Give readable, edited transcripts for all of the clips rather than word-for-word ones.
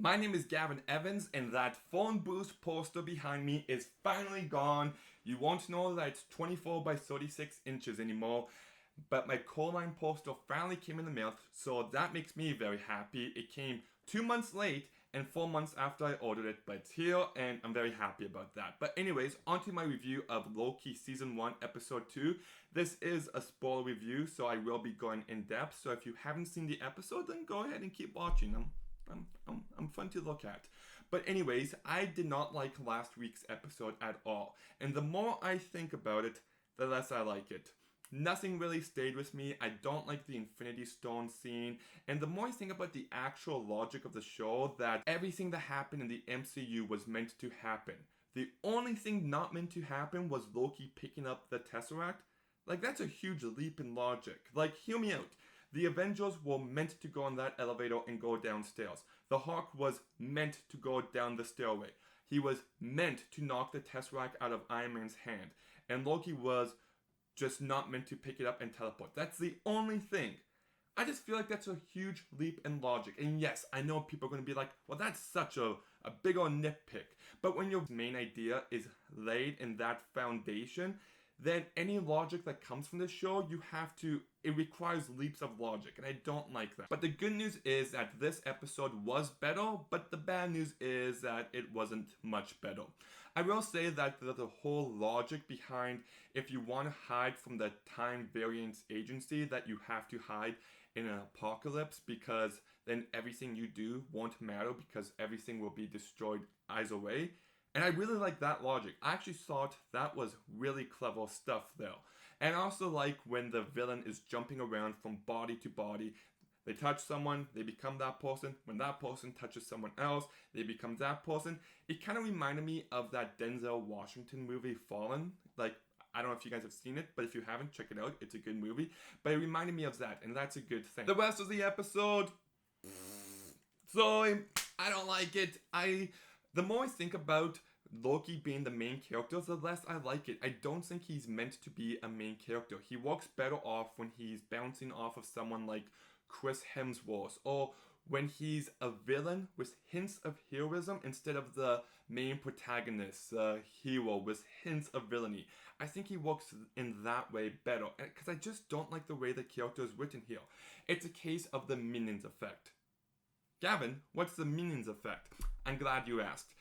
My name is Gavin Evans, and that phone boost poster behind me is finally gone. You won't know that it's 24 by 36 inches anymore, but my Coline poster finally came in the mail, so that makes me very happy. It came 2 months late and 4 months after I ordered it, but it's here, and I'm very happy about that. But anyways, onto my review of Loki Season 1, Episode 2. This is a spoiler review, so I will be going in depth, so if you haven't seen the episode, then go ahead and keep watching them. I'm fun to look at. But anyways, I did not like last week's episode at all. And the more I think about it, the less I like it. Nothing really stayed with me. I don't like the Infinity Stone scene. And the more I think about the actual logic of the show, that everything that happened in the MCU was meant to happen. The only thing not meant to happen was Loki picking up the Tesseract. Like, that's a huge leap in logic. Like, hear me out. The Avengers were meant to go on that elevator and go downstairs. The Hawk was meant to go down the stairway. He was meant to knock the Tesseract out of Iron Man's hand. And Loki was just not meant to pick it up and teleport. That's the only thing. I just feel like that's a huge leap in logic. And yes, I know people are going to be like, well, that's such a big old nitpick. But when your main idea is laid in that foundation, then any logic that comes from this show, it requires leaps of logic, and I don't like that. But the good news is that this episode was better, but the bad news is that it wasn't much better. I will say that the whole logic behind if you want to hide from the time variance agency, that you have to hide in an apocalypse, because then everything you do won't matter because everything will be destroyed either way. And I really like that logic. I actually thought that was really clever stuff though. And I also like when the villain is jumping around from body to body. They touch someone, they become that person. When that person touches someone else, they become that person. It kind of reminded me of that Denzel Washington movie, Fallen. Like, I don't know if you guys have seen it, but if you haven't, check it out. It's a good movie. But it reminded me of that, and that's a good thing. The rest of the episode, so I don't like it. The more I think about Loki being the main character, the less I like it. I don't think he's meant to be a main character. He works better off when he's bouncing off of someone like Chris Hemsworth, or when he's a villain with hints of heroism instead of the main protagonist, hero with hints of villainy. I think he works in that way better, because I just don't like the way the character is written here. It's a case of the Minions effect. Gavin, what's the Minions effect? I'm glad you asked.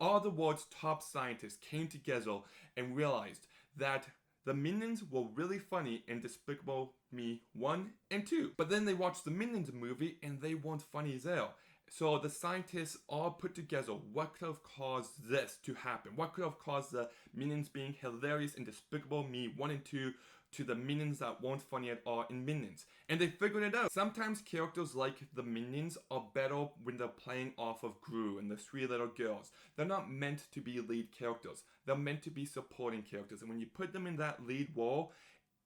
All the world's top scientists came together and realized that the Minions were really funny in Despicable Me 1 and 2. But then they watched the Minions movie and they weren't funny there. So the scientists all put together what could have caused this to happen. What could have caused the Minions being hilarious in Despicable Me 1 and 2 to the Minions that weren't funny at all in Minions. And they figured it out. Sometimes characters like the Minions are better when they're playing off of Gru and the three little girls. They're not meant to be lead characters. They're meant to be supporting characters. And when you put them in that lead role,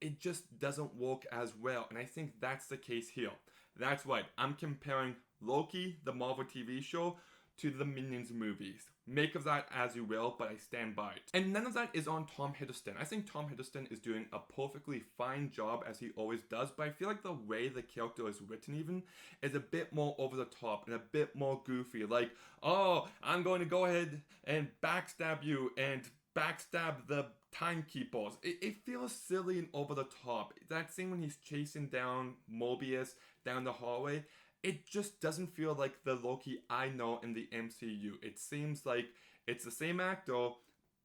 it just doesn't work as well. And I think that's the case here. That's right. I'm comparing Loki, the Marvel TV show, to the Minions movies. Make of that as you will, but I stand by it. And none of that is on Tom Hiddleston. I think Tom Hiddleston is doing a perfectly fine job, as he always does, but I feel like the way the character is written even is a bit more over the top and a bit more goofy. Like, oh, I'm going to go ahead and backstab you and backstab the timekeepers. It feels silly and over the top. That scene when he's chasing down Mobius down the hallway, it just doesn't feel like the Loki I know in the MCU. It seems like it's the same actor,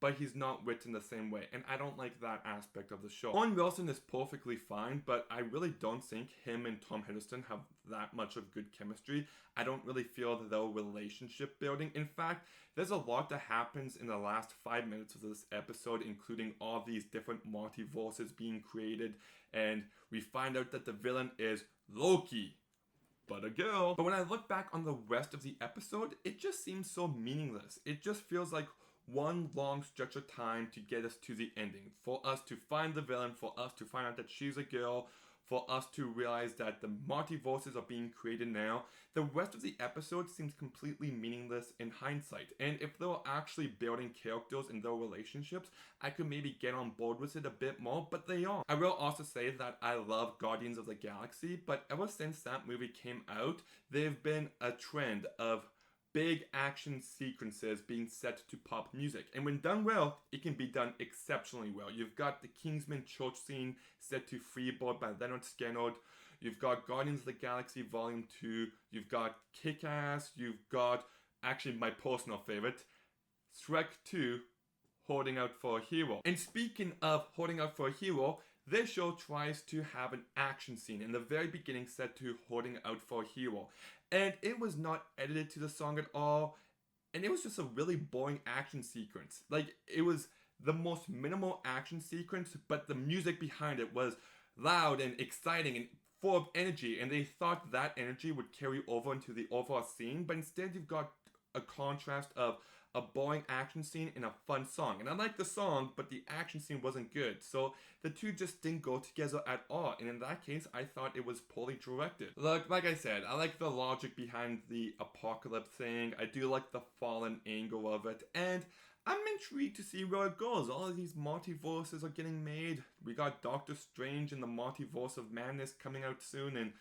but he's not written the same way, and I don't like that aspect of the show. Owen Wilson is perfectly fine, but I really don't think him and Tom Hiddleston have that much of good chemistry. I don't really feel their relationship building. In fact, there's a lot that happens in the last 5 minutes of this episode, including all these different multiverses being created, and we find out that the villain is Loki, but a girl. But when I look back on the rest of the episode, it just seems so meaningless. It just feels like one long stretch of time to get us to the ending. For us to find the villain, for us to find out that she's a girl, for us to realize that the multiverses are being created now. The rest of the episode seems completely meaningless in hindsight. And if they were actually building characters and their relationships, I could maybe get on board with it a bit more, but they aren't. I will also say that I love Guardians of the Galaxy, but ever since that movie came out, there've been a trend of big action sequences being set to pop music. And when done well, it can be done exceptionally well. You've got the Kingsman church scene set to Freeboard by Leonard Skinner. You've got Guardians of the Galaxy Volume 2. You've got Kick-Ass. You've got, actually my personal favorite, Shrek 2, Holding Out for a Hero. And speaking of Holding Out for a Hero, this show tries to have an action scene in the very beginning set to Holding Out for a Hero. And it was not edited to the song at all. And it was just a really boring action sequence. Like, it was the most minimal action sequence, but the music behind it was loud and exciting and full of energy. And they thought that energy would carry over into the overall scene. But instead you've got a contrast of a boring action scene and a fun song. And I like the song, but the action scene wasn't good. So the two just didn't go together at all. And in that case, I thought it was poorly directed. Look, like I said, I like the logic behind the apocalypse thing. I do like the fallen angle of it. And I'm intrigued to see where it goes. All of these multiverses are getting made. We got Doctor Strange and the Multiverse of Madness coming out soon, and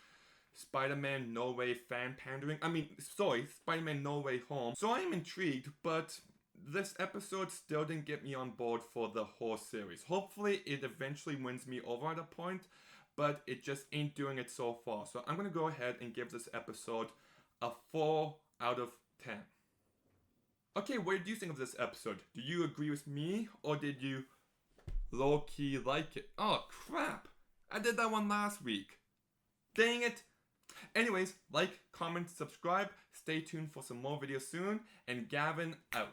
Spider-Man No Way fan pandering. Spider-Man No Way Home. So I'm intrigued, but this episode still didn't get me on board for the whole series. Hopefully it eventually wins me over at a point, but it just ain't doing it so far. So I'm gonna go ahead and give this episode a 4 out of 10. Okay, what do you think of this episode? Do you agree with me, or did you low-key like it? Oh crap! I did that one last week. Dang it! Anyways, like, comment, subscribe, stay tuned for some more videos soon, and Gavin out.